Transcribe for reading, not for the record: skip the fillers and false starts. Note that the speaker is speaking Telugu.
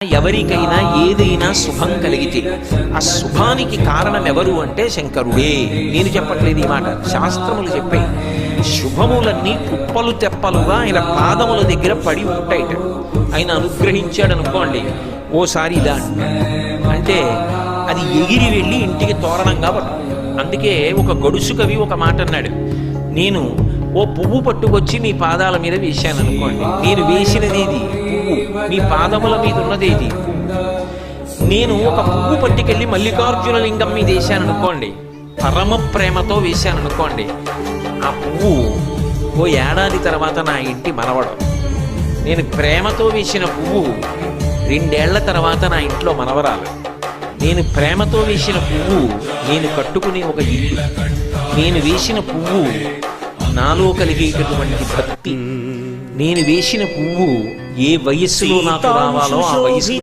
ఎవరికైనా ఏదైనా శుభం కలిగితే ఆ శుభానికి కారణం ఎవరు అంటే శంకరుడే. నేను చెప్పట్లేదు ఈ మాట, శాస్త్రములు చెప్పే శుభములన్నీ కుప్పలు తెప్పలుగా ఆయన పాదముల దగ్గర పడి ఉంటాయిట. ఆయన అనుగ్రహించాడు అనుకోండి, ఓసారి ఇలా అంటే అది ఎగిరి వెళ్ళి ఇంటికి తోరణంగా పడుతుంది. అందుకే ఒక గడుసు కవి ఒక మాట అన్నాడు, నేను ఓ పువ్వు పట్టుకొచ్చి మీ పాదాల మీద వేశాను అనుకోండి, నేను వేసినది ఇది పువ్వు, మీ పాదముల మీద ఉన్నది ఇది పువ్వు. నేను ఒక పువ్వు పట్టుకెళ్ళి మల్లికార్జున లింగం మీద వేశాను అనుకోండి, పరమ ప్రేమతో వేశాను అనుకోండి, ఆ పువ్వు ఓ ఏడాది తర్వాత నా ఇంటి మనవడం. నేను ప్రేమతో వేసిన పువ్వు 2 ఏళ్ల తర్వాత నా ఇంట్లో మనవరాలు. నేను ప్రేమతో వేసిన పువ్వు నేను కట్టుకునే ఒక ఇల్లు. నేను వేసిన పువ్వు నాలో కలిగేటటువంటి భక్తి. నేను వేసిన పువ్వు ఏ వయస్సులో నాకు రావాలో ఆ వయస్సు